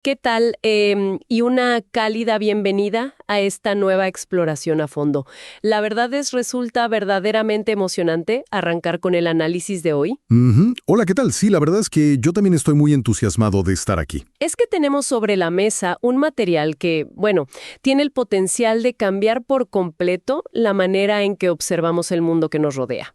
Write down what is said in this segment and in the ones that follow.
¿Qué tal? Y una cálida bienvenida a esta nueva exploración a fondo. La verdad resulta verdaderamente emocionante arrancar con el análisis de hoy. Hola, ¿qué tal? Sí, la verdad es que yo también estoy muy entusiasmado de estar aquí. Es que tenemos sobre la mesa un material que, bueno, tiene el potencial de cambiar por completo la manera en que observamos el mundo que nos rodea.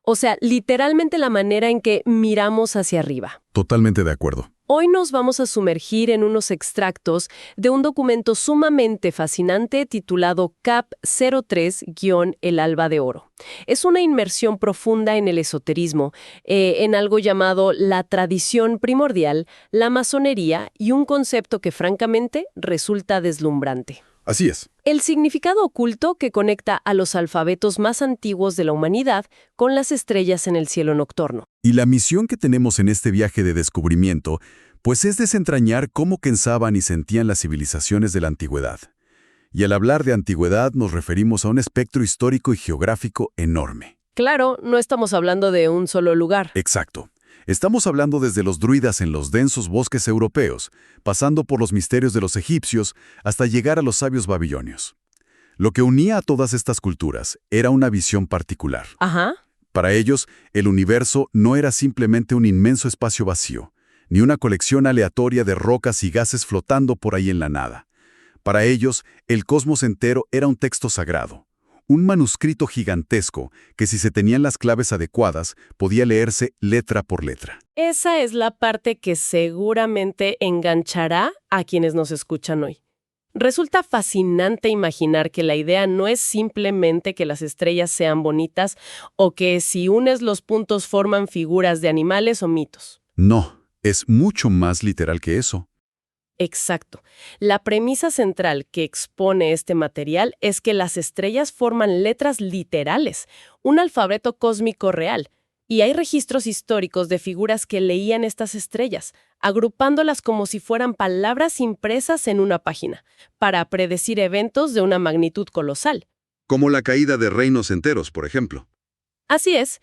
O sea, literalmente la manera en que miramos hacia arriba. Totalmente de acuerdo. Hoy nos vamos a sumergir en unos extractos de un documento sumamente fascinante titulado CAP-03-El Alba de Oro. Es una inmersión profunda en el esoterismo, en algo llamado la tradición primordial, la masonería y un concepto que francamente resulta deslumbrante. Así es. El significado oculto que conecta a los alfabetos más antiguos de la humanidad con las estrellas en el cielo nocturno. Y la misión que tenemos en este viaje de descubrimiento, pues es desentrañar cómo pensaban y sentían las civilizaciones de la antigüedad. Y al hablar de antigüedad nos referimos a un espectro histórico y geográfico enorme. Claro, no estamos hablando de un solo lugar. Exacto. Estamos hablando desde los druidas en los densos bosques europeos, pasando por los misterios de los egipcios, hasta llegar a los sabios babilonios. Lo que unía a todas estas culturas era una visión particular. Ajá. Para ellos, el universo no era simplemente un inmenso espacio vacío, ni una colección aleatoria de rocas y gases flotando por ahí en la nada. Para ellos, el cosmos entero era un texto sagrado. Un manuscrito gigantesco que, si se tenían las claves adecuadas, podía leerse letra por letra. Esa es la parte que seguramente enganchará a quienes nos escuchan hoy. Resulta fascinante imaginar que la idea no es simplemente que las estrellas sean bonitas o que si unes los puntos forman figuras de animales o mitos. No, es mucho más literal que eso. Exacto. La premisa central que expone este material es que las estrellas forman letras literales, un alfabeto cósmico real, y hay registros históricos de figuras que leían estas estrellas, agrupándolas como si fueran palabras impresas en una página, para predecir eventos de una magnitud colosal. Como la caída de reinos enteros, por ejemplo. Así es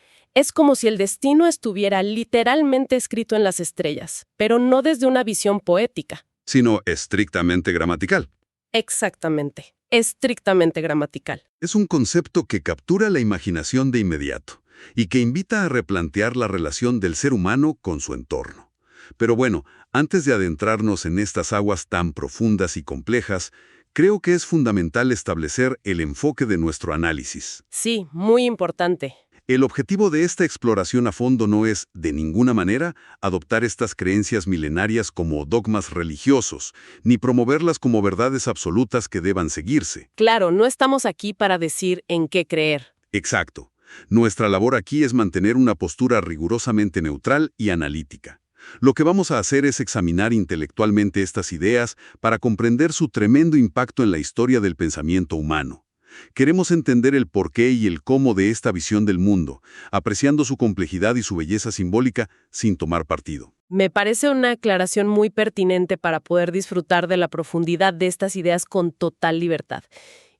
como si el destino estuviera literalmente escrito en las estrellas, pero no desde una visión poética. Sino estrictamente gramatical. Exactamente, estrictamente gramatical. Es un concepto que captura la imaginación de inmediato y que invita a replantear la relación del ser humano con su entorno. Pero bueno, antes de adentrarnos en estas aguas tan profundas y complejas, creo que es fundamental establecer el enfoque de nuestro análisis. Sí, muy importante. El objetivo de esta exploración a fondo no es, de ninguna manera, adoptar estas creencias milenarias como dogmas religiosos, ni promoverlas como verdades absolutas que deban seguirse. Claro, no estamos aquí para decir en qué creer. Exacto. Nuestra labor aquí es mantener una postura rigurosamente neutral y analítica. Lo que vamos a hacer es examinar intelectualmente estas ideas para comprender su tremendo impacto en la historia del pensamiento humano. Queremos entender el porqué y el cómo de esta visión del mundo, apreciando su complejidad y su belleza simbólica sin tomar partido. Me parece una aclaración muy pertinente para poder disfrutar de la profundidad de estas ideas con total libertad.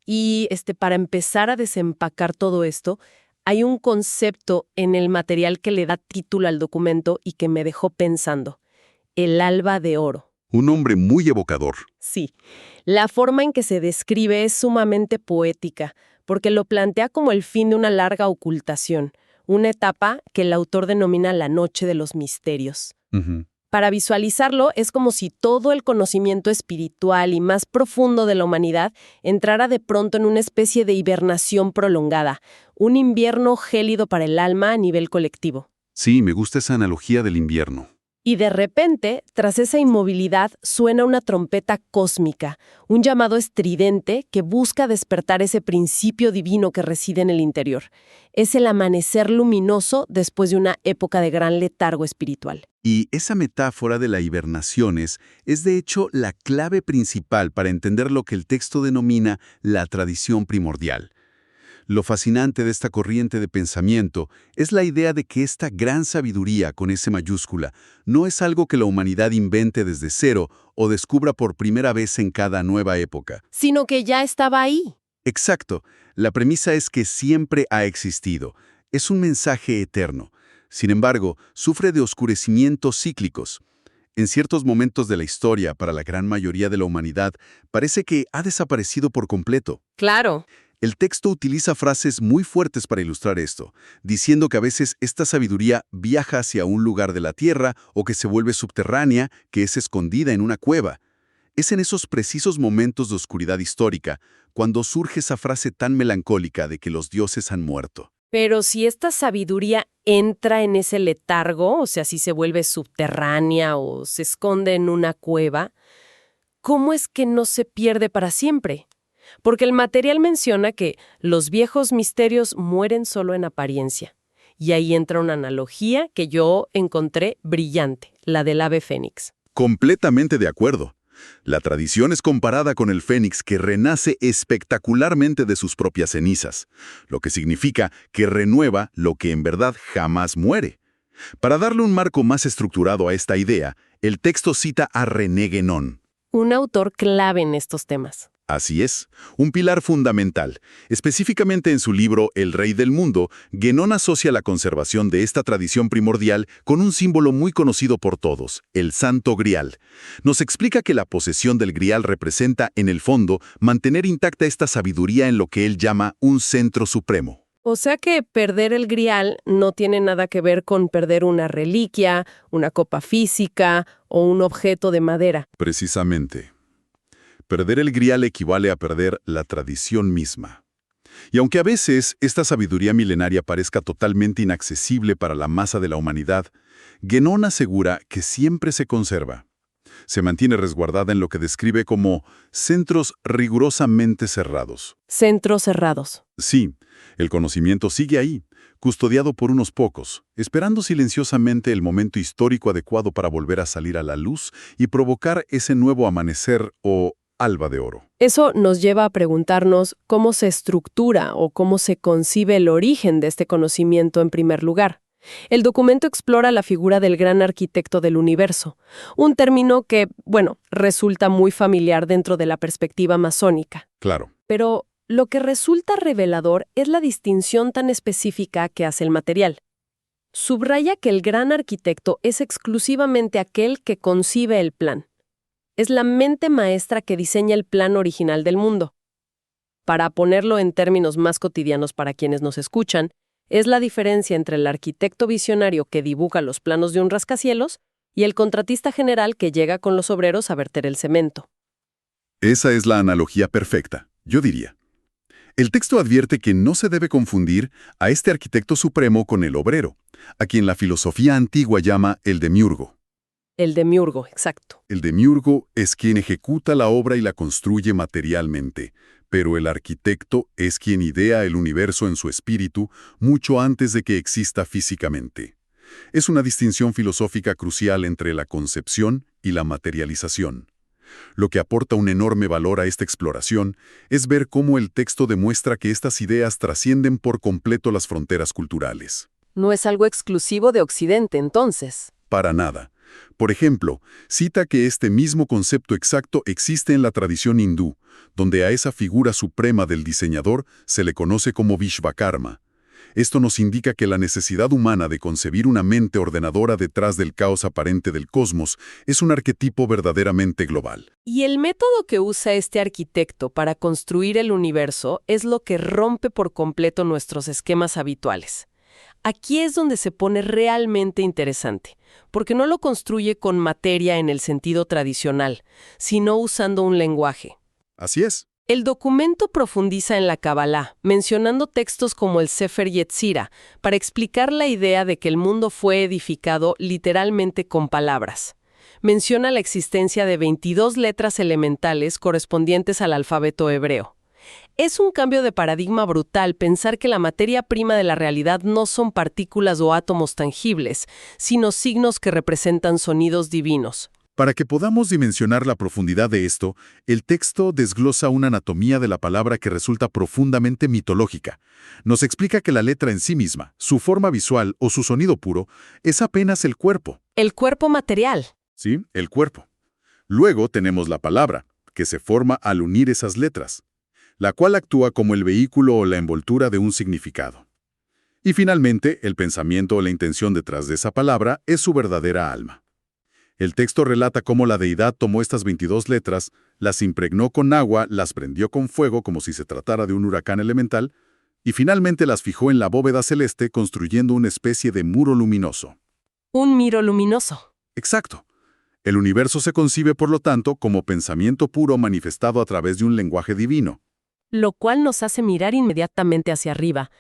Y para empezar a desempacar todo esto, hay un concepto en el material que le da título al documento y que me dejó pensando: el alba de oro. Un nombre muy evocador. Sí, la forma en que se describe es sumamente poética, porque lo plantea como el fin de una larga ocultación, una etapa que el autor denomina la noche de los misterios. Para visualizarlo, es como si todo el conocimiento espiritual y más profundo de la humanidad entrara de pronto en una especie de hibernación prolongada, un invierno gélido para el alma a nivel colectivo. Sí, me gusta esa analogía del invierno. Y de repente, tras esa inmovilidad, suena una trompeta cósmica, un llamado estridente que busca despertar ese principio divino que reside en el interior. Es el amanecer luminoso después de una época de gran letargo espiritual. Y esa metáfora de la hibernación es de hecho la clave principal para entender lo que el texto denomina la tradición primordial. Lo fascinante de esta corriente de pensamiento es la idea de que esta gran sabiduría con S mayúscula no es algo que la humanidad invente desde cero o descubra por primera vez en cada nueva época. Sino que ya estaba ahí. Exacto. La premisa es que siempre ha existido. Es un mensaje eterno. Sin embargo, sufre de oscurecimientos cíclicos. En ciertos momentos de la historia, para la gran mayoría de la humanidad, parece que ha desaparecido por completo. Claro. El texto utiliza frases muy fuertes para ilustrar esto, diciendo que a veces esta sabiduría viaja hacia un lugar de la tierra o que se vuelve subterránea, que es escondida en una cueva. Es en esos precisos momentos de oscuridad histórica cuando surge esa frase tan melancólica de que los dioses han muerto. Pero si esta sabiduría entra en ese letargo, o sea, si se vuelve subterránea o se esconde en una cueva, ¿cómo es que no se pierde para siempre? Porque el material menciona que los viejos misterios mueren solo en apariencia. Y ahí entra una analogía que yo encontré brillante, la del ave fénix. Completamente de acuerdo. La tradición es comparada con el fénix que renace espectacularmente de sus propias cenizas, lo que significa que renueva lo que en verdad jamás muere. Para darle un marco más estructurado a esta idea, el texto cita a René Guénon. Un autor clave en estos temas. Así es, un pilar fundamental. Específicamente en su libro El Rey del Mundo, Guénon asocia la conservación de esta tradición primordial con un símbolo muy conocido por todos, el Santo Grial. Nos explica que la posesión del Grial representa, en el fondo, mantener intacta esta sabiduría en lo que él llama un centro supremo. O sea que perder el Grial no tiene nada que ver con perder una reliquia, una copa física o un objeto de madera. Precisamente. Perder el Grial equivale a perder la tradición misma. Y aunque a veces esta sabiduría milenaria parezca totalmente inaccesible para la masa de la humanidad, Guénon asegura que siempre se conserva. Se mantiene resguardada en lo que describe como centros rigurosamente cerrados. Centros cerrados. Sí, el conocimiento sigue ahí, custodiado por unos pocos, esperando silenciosamente el momento histórico adecuado para volver a salir a la luz y provocar ese nuevo amanecer o alba de oro. Eso nos lleva a preguntarnos cómo se estructura o cómo se concibe el origen de este conocimiento en primer lugar. El documento explora la figura del gran arquitecto del universo, un término que, resulta muy familiar dentro de la perspectiva masónica. Claro. Pero lo que resulta revelador es la distinción tan específica que hace el material. Subraya que el gran arquitecto es exclusivamente aquel que concibe el plan. Es la mente maestra que diseña el plan original del mundo. Para ponerlo en términos más cotidianos para quienes nos escuchan, es la diferencia entre el arquitecto visionario que dibuja los planos de un rascacielos y el contratista general que llega con los obreros a verter el cemento. Esa es la analogía perfecta, yo diría. El texto advierte que no se debe confundir a este arquitecto supremo con el obrero, a quien la filosofía antigua llama el demiurgo. El demiurgo, exacto. El demiurgo es quien ejecuta la obra y la construye materialmente, pero el arquitecto es quien idea el universo en su espíritu mucho antes de que exista físicamente. Es una distinción filosófica crucial entre la concepción y la materialización. Lo que aporta un enorme valor a esta exploración es ver cómo el texto demuestra que estas ideas trascienden por completo las fronteras culturales. No es algo exclusivo de Occidente, entonces. Para nada. Por ejemplo, cita que este mismo concepto exacto existe en la tradición hindú, donde a esa figura suprema del diseñador se le conoce como Vishvakarma. Esto nos indica que la necesidad humana de concebir una mente ordenadora detrás del caos aparente del cosmos es un arquetipo verdaderamente global. Y el método que usa este arquitecto para construir el universo es lo que rompe por completo nuestros esquemas habituales. Aquí es donde se pone realmente interesante, porque no lo construye con materia en el sentido tradicional, sino usando un lenguaje. Así es. El documento profundiza en la Kabbalah, mencionando textos como el Sefer Yetzirah, para explicar la idea de que el mundo fue edificado literalmente con palabras. Menciona la existencia de 22 letras elementales correspondientes al alfabeto hebreo. Es un cambio de paradigma brutal pensar que la materia prima de la realidad no son partículas o átomos tangibles, sino signos que representan sonidos divinos. Para que podamos dimensionar la profundidad de esto, el texto desglosa una anatomía de la palabra que resulta profundamente mitológica. Nos explica que la letra en sí misma, su forma visual o su sonido puro, es apenas el cuerpo. El cuerpo material. Sí, el cuerpo. Luego tenemos la palabra, que se forma al unir esas letras, la cual actúa como el vehículo o la envoltura de un significado. Y finalmente, el pensamiento o la intención detrás de esa palabra es su verdadera alma. El texto relata cómo la deidad tomó estas 22 letras, las impregnó con agua, las prendió con fuego como si se tratara de un huracán elemental, y finalmente las fijó en la bóveda celeste construyendo una especie de muro luminoso. Un miro luminoso. Exacto. El universo se concibe, por lo tanto, como pensamiento puro manifestado a través de un lenguaje divino. Lo cual nos hace mirar inmediatamente hacia arriba.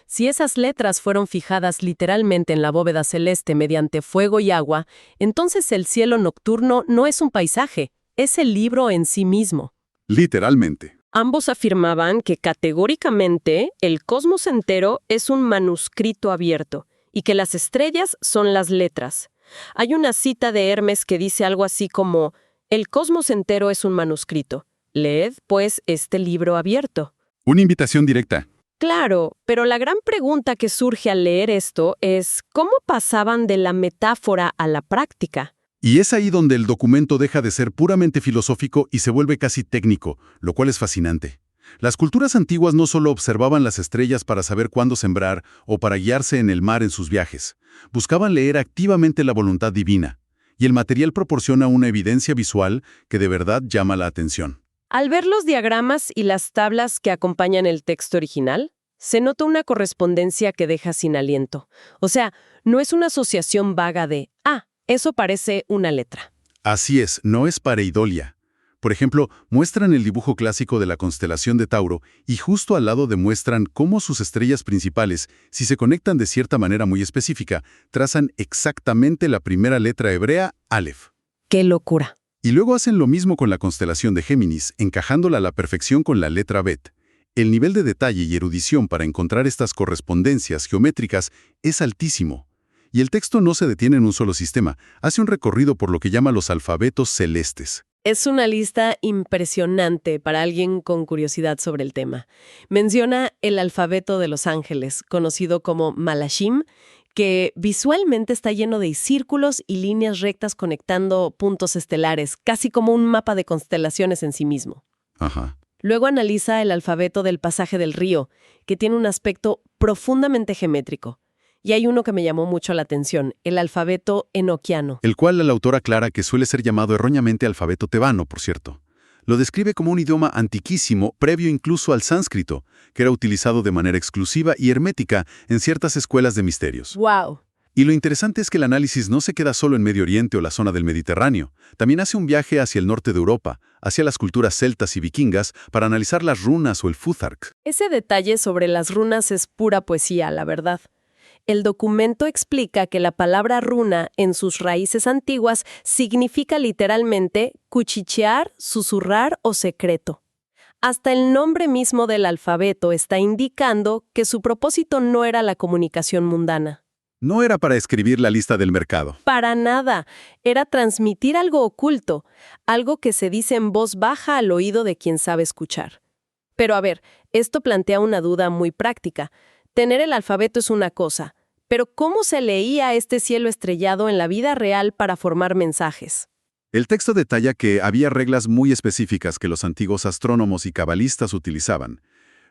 Si esas letras fueron fijadas literalmente en la bóveda celeste mediante fuego y agua, entonces el cielo nocturno no es un paisaje, es el libro en sí mismo. Literalmente. Ambos afirmaban que categóricamente el cosmos entero es un manuscrito abierto y que las estrellas son las letras. Hay una cita de Hermes que dice algo así como: «El cosmos entero es un manuscrito. Leed, pues, este libro abierto». Una invitación directa. Claro, pero la gran pregunta que surge al leer esto es ¿cómo pasaban de la metáfora a la práctica? Y es ahí donde el documento deja de ser puramente filosófico y se vuelve casi técnico, lo cual es fascinante. Las culturas antiguas no solo observaban las estrellas para saber cuándo sembrar o para guiarse en el mar en sus viajes. Buscaban leer activamente la voluntad divina, y el material proporciona una evidencia visual que de verdad llama la atención. Al ver los diagramas y las tablas que acompañan el texto original, se nota una correspondencia que deja sin aliento. O sea, no es una asociación vaga de eso parece una letra. Así es, no es pareidolia. Por ejemplo, muestran el dibujo clásico de la constelación de Tauro y justo al lado demuestran cómo sus estrellas principales, si se conectan de cierta manera muy específica, trazan exactamente la primera letra hebrea, Aleph. ¡Qué locura! Y luego hacen lo mismo con la constelación de Géminis, encajándola a la perfección con la letra Bet. El nivel de detalle y erudición para encontrar estas correspondencias geométricas es altísimo. Y el texto no se detiene en un solo sistema, hace un recorrido por lo que llama los alfabetos celestes. Es una lista impresionante para alguien con curiosidad sobre el tema. Menciona el alfabeto de los ángeles, conocido como Malashim, que visualmente está lleno de círculos y líneas rectas conectando puntos estelares, casi como un mapa de constelaciones en sí mismo. Ajá. Luego analiza el alfabeto del pasaje del río, que tiene un aspecto profundamente geométrico. Y hay uno que me llamó mucho la atención, el alfabeto enoquiano. El cual el autor aclara que suele ser llamado erróneamente alfabeto tebano, por cierto. Lo describe como un idioma antiquísimo, previo incluso al sánscrito, que era utilizado de manera exclusiva y hermética en ciertas escuelas de misterios. ¡Wow! Y lo interesante es que el análisis no se queda solo en Medio Oriente o la zona del Mediterráneo. También hace un viaje hacia el norte de Europa, hacia las culturas celtas y vikingas, para analizar las runas o el Futhark. Ese detalle sobre las runas es pura poesía, la verdad. El documento explica que la palabra runa en sus raíces antiguas significa literalmente cuchichear, susurrar o secreto. Hasta el nombre mismo del alfabeto está indicando que su propósito no era la comunicación mundana. No era para escribir la lista del mercado. Para nada. Era transmitir algo oculto, algo que se dice en voz baja al oído de quien sabe escuchar. Pero a ver, esto plantea una duda muy práctica. Tener el alfabeto es una cosa, pero ¿cómo se leía este cielo estrellado en la vida real para formar mensajes? El texto detalla que había reglas muy específicas que los antiguos astrónomos y cabalistas utilizaban.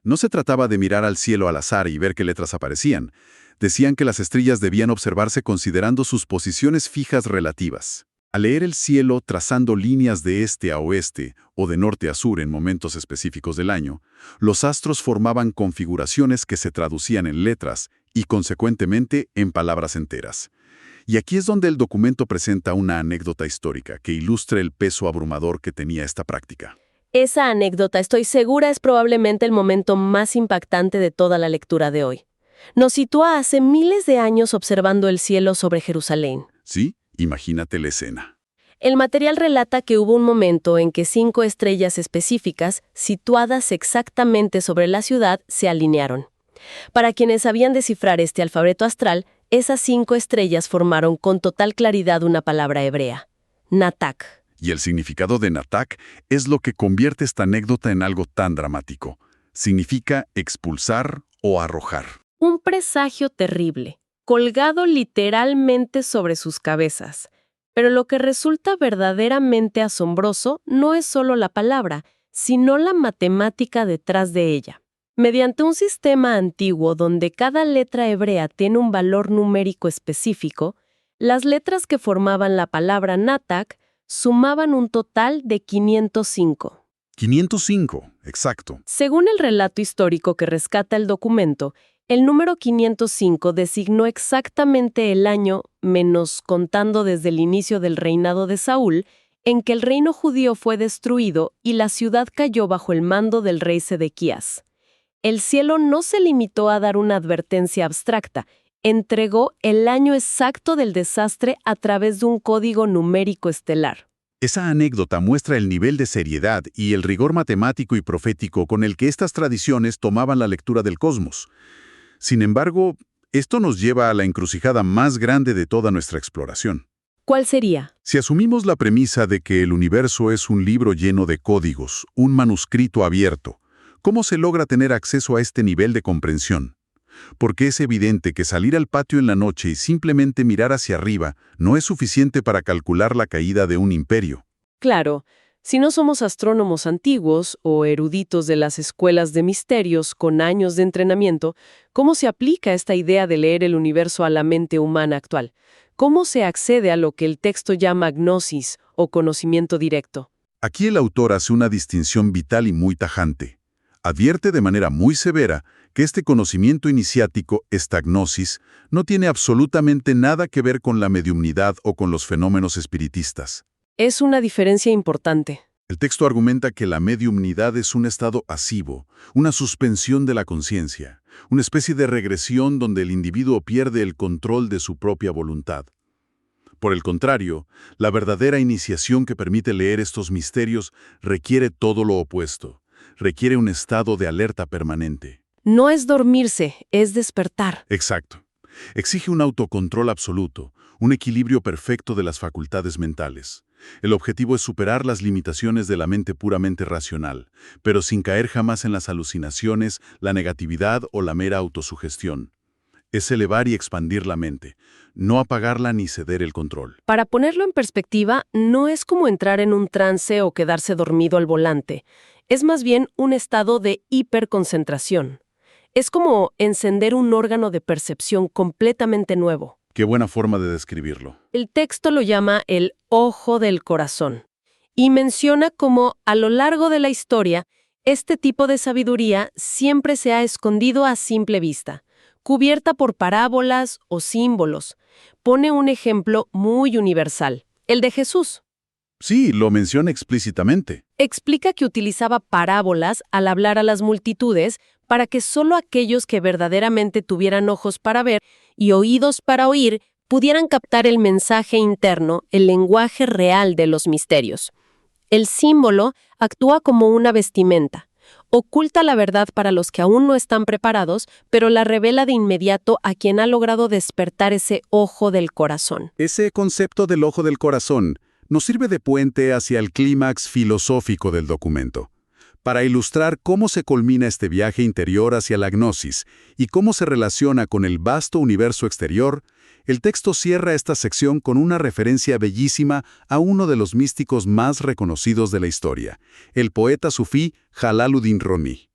No se trataba de mirar al cielo al azar y ver qué letras aparecían. Decían que las estrellas debían observarse considerando sus posiciones fijas relativas. Al leer el cielo trazando líneas de este a oeste o de norte a sur en momentos específicos del año, los astros formaban configuraciones que se traducían en letras y, consecuentemente, en palabras enteras. Y aquí es donde el documento presenta una anécdota histórica que ilustra el peso abrumador que tenía esta práctica. Esa anécdota, estoy segura, es probablemente el momento más impactante de toda la lectura de hoy. Nos sitúa hace miles de años observando el cielo sobre Jerusalén. ¿Sí? Imagínate la escena. El material relata que hubo un momento en que 5 estrellas específicas, situadas exactamente sobre la ciudad, se alinearon. Para quienes sabían descifrar este alfabeto astral, esas 5 estrellas formaron con total claridad una palabra hebrea: Natak. Y el significado de Natak es lo que convierte esta anécdota en algo tan dramático. Significa expulsar o arrojar. Un presagio terrible, colgado literalmente sobre sus cabezas. Pero lo que resulta verdaderamente asombroso no es solo la palabra, sino la matemática detrás de ella. Mediante un sistema antiguo donde cada letra hebrea tiene un valor numérico específico, Las letras que formaban la palabra Natak sumaban un total de 505. 505, exacto. Según el relato histórico que rescata el documento, el número 505 designó exactamente el año, menos contando desde el inicio del reinado de Saúl, en que el reino judío fue destruido y la ciudad cayó bajo el mando del rey Sedequías. El cielo no se limitó a dar una advertencia abstracta, entregó el año exacto del desastre a través de un código numérico estelar. Esa anécdota muestra el nivel de seriedad y el rigor matemático y profético con el que estas tradiciones tomaban la lectura del cosmos. Sin embargo, esto nos lleva a la encrucijada más grande de toda nuestra exploración. ¿Cuál sería? Si asumimos la premisa de que el universo es un libro lleno de códigos, un manuscrito abierto, ¿cómo se logra tener acceso a este nivel de comprensión? Porque es evidente que salir al patio en la noche y simplemente mirar hacia arriba no es suficiente para calcular la caída de un imperio. Claro, si no somos astrónomos antiguos o eruditos de las escuelas de misterios con años de entrenamiento, ¿cómo se aplica esta idea de leer el universo a la mente humana actual? ¿Cómo se accede a lo que el texto llama gnosis o conocimiento directo? Aquí el autor hace una distinción vital y muy tajante. Advierte de manera muy severa que este conocimiento iniciático, esta gnosis, no tiene absolutamente nada que ver con la mediumnidad o con los fenómenos espiritistas. Es una diferencia importante. El texto argumenta que la mediumnidad es un estado asivo, una suspensión de la conciencia, una especie de regresión donde el individuo pierde el control de su propia voluntad. Por el contrario, la verdadera iniciación que permite leer estos misterios requiere todo lo opuesto, requiere un estado de alerta permanente. No es dormirse, es despertar. Exacto. Exige un autocontrol absoluto, un equilibrio perfecto de las facultades mentales. El objetivo es superar las limitaciones de la mente puramente racional, pero sin caer jamás en las alucinaciones, la negatividad o la mera autosugestión. Es elevar y expandir la mente, no apagarla ni ceder el control. Para ponerlo en perspectiva, no es como entrar en un trance o quedarse dormido al volante. Es más bien un estado de hiperconcentración. Es como encender un órgano de percepción completamente nuevo. Qué buena forma de describirlo. El texto lo llama el ojo del corazón y menciona cómo a lo largo de la historia este tipo de sabiduría siempre se ha escondido a simple vista, cubierta por parábolas o símbolos. Pone un ejemplo muy universal, el de Jesús. Sí, lo menciona explícitamente. Explica que utilizaba parábolas al hablar a las multitudes para que solo aquellos que verdaderamente tuvieran ojos para ver y oídos para oír pudieran captar el mensaje interno, el lenguaje real de los misterios. El símbolo actúa como una vestimenta. Oculta la verdad para los que aún no están preparados, pero la revela de inmediato a quien ha logrado despertar ese ojo del corazón. Ese concepto del ojo del corazón nos sirve de puente hacia el clímax filosófico del documento, para ilustrar cómo se culmina este viaje interior hacia la gnosis y cómo se relaciona con el vasto universo exterior. El texto cierra esta sección con una referencia bellísima a uno de los místicos más reconocidos de la historia, el poeta sufí Jalaluddin Rumi.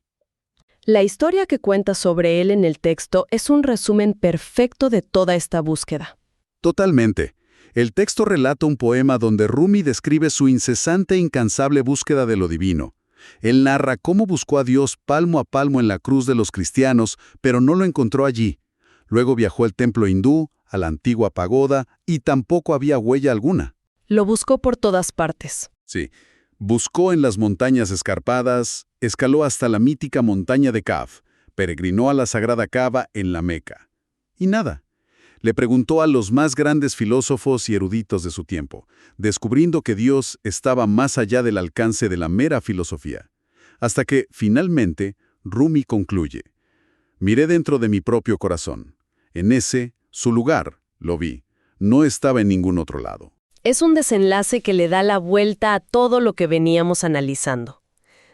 La historia que cuenta sobre él en el texto es un resumen perfecto de toda esta búsqueda. Totalmente. El texto relata un poema donde Rumi describe su incesante e incansable búsqueda de lo divino. Él narra cómo buscó a Dios palmo a palmo en la cruz de los cristianos, pero no lo encontró allí. Luego viajó al templo hindú, a la antigua pagoda, y tampoco había huella alguna. Lo buscó por todas partes. Sí, buscó en las montañas escarpadas, escaló hasta la mítica montaña de Kaf, peregrinó a la sagrada Kaaba en la Meca. Y nada. Le preguntó a los más grandes filósofos y eruditos de su tiempo, descubriendo que Dios estaba más allá del alcance de la mera filosofía. Hasta que, finalmente, Rumi concluye: miré dentro de mi propio corazón. En ese, su lugar, lo vi. No estaba en ningún otro lado. Es un desenlace que le da la vuelta a todo lo que veníamos analizando.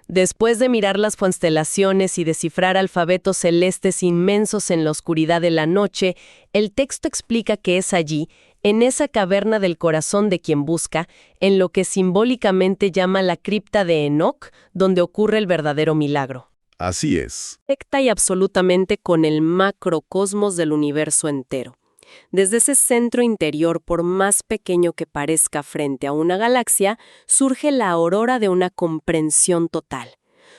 Después de mirar las constelaciones y descifrar alfabetos celestes inmensos en la oscuridad de la noche, el texto explica que es allí, en esa caverna del corazón de quien busca, en lo que simbólicamente llama la cripta de Enoc, donde ocurre el verdadero milagro. Así es. Directa y absolutamente con el macrocosmos del universo entero. Desde ese centro interior, por más pequeño que parezca frente a una galaxia, surge la aurora de una comprensión total.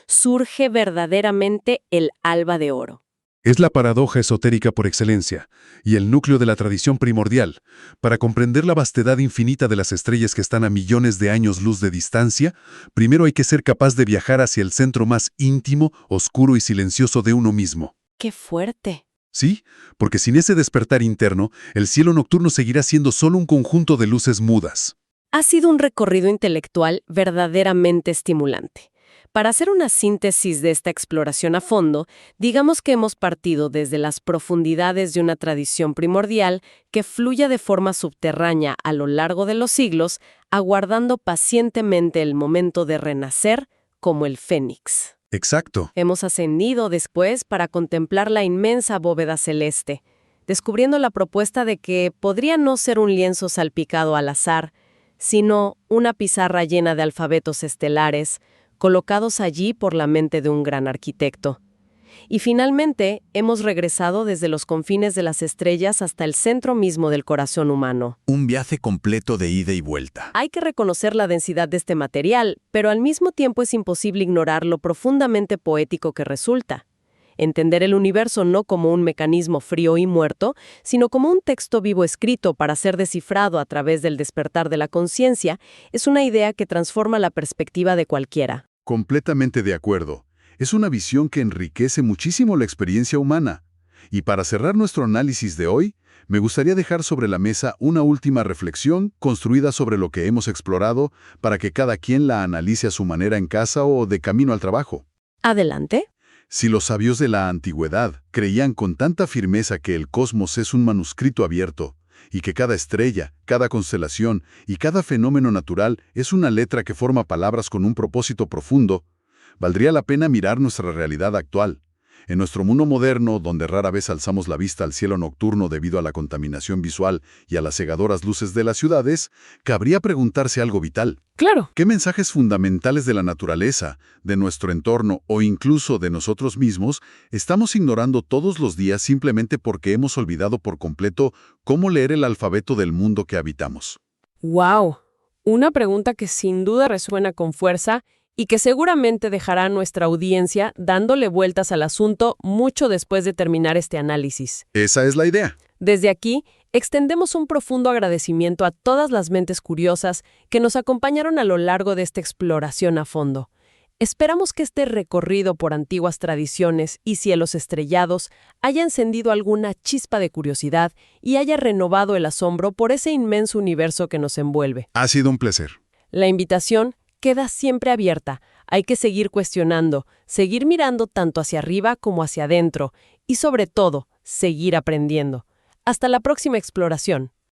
Surge verdaderamente el alba de oro. Es la paradoja esotérica por excelencia, y el núcleo de la tradición primordial. Para comprender la vastedad infinita de las estrellas que están a millones de años luz de distancia, primero hay que ser capaz de viajar hacia el centro más íntimo, oscuro y silencioso de uno mismo. ¡Qué fuerte! Sí, porque sin ese despertar interno, el cielo nocturno seguirá siendo solo un conjunto de luces mudas. Ha sido un recorrido intelectual verdaderamente estimulante. Para hacer una síntesis de esta exploración a fondo, digamos que hemos partido desde las profundidades de una tradición primordial que fluye de forma subterránea a lo largo de los siglos, aguardando pacientemente el momento de renacer como el fénix. Exacto. Hemos ascendido después para contemplar la inmensa bóveda celeste, descubriendo la propuesta de que podría no ser un lienzo salpicado al azar, sino una pizarra llena de alfabetos estelares, colocados allí por la mente de un gran arquitecto. Y finalmente, hemos regresado desde los confines de las estrellas hasta el centro mismo del corazón humano. Un viaje completo de ida y vuelta. Hay que reconocer la densidad de este material, pero al mismo tiempo es imposible ignorar lo profundamente poético que resulta. Entender el universo no como un mecanismo frío y muerto, sino como un texto vivo escrito para ser descifrado a través del despertar de la conciencia, es una idea que transforma la perspectiva de cualquiera. Completamente de acuerdo. Es una visión que enriquece muchísimo la experiencia humana. Y para cerrar nuestro análisis de hoy, me gustaría dejar sobre la mesa una última reflexión construida sobre lo que hemos explorado para que cada quien la analice a su manera en casa o de camino al trabajo. Adelante. Si los sabios de la antigüedad creían con tanta firmeza que el cosmos es un manuscrito abierto, y que cada estrella, cada constelación y cada fenómeno natural es una letra que forma palabras con un propósito profundo, valdría la pena mirar nuestra realidad actual. En nuestro mundo moderno, donde rara vez alzamos la vista al cielo nocturno debido a la contaminación visual y a las cegadoras luces de las ciudades, cabría preguntarse algo vital. Claro. ¿Qué mensajes fundamentales de la naturaleza, de nuestro entorno o incluso de nosotros mismos estamos ignorando todos los días simplemente porque hemos olvidado por completo cómo leer el alfabeto del mundo que habitamos? ¡Wow! Una pregunta que sin duda resuena con fuerza y que seguramente dejará a nuestra audiencia dándole vueltas al asunto mucho después de terminar este análisis. Esa es la idea. Desde aquí, extendemos un profundo agradecimiento a todas las mentes curiosas que nos acompañaron a lo largo de esta exploración a fondo. Esperamos que este recorrido por antiguas tradiciones y cielos estrellados haya encendido alguna chispa de curiosidad y haya renovado el asombro por ese inmenso universo que nos envuelve. Ha sido un placer. La invitación queda siempre abierta. Hay que seguir cuestionando, seguir mirando tanto hacia arriba como hacia adentro y, sobre todo, seguir aprendiendo. Hasta la próxima exploración.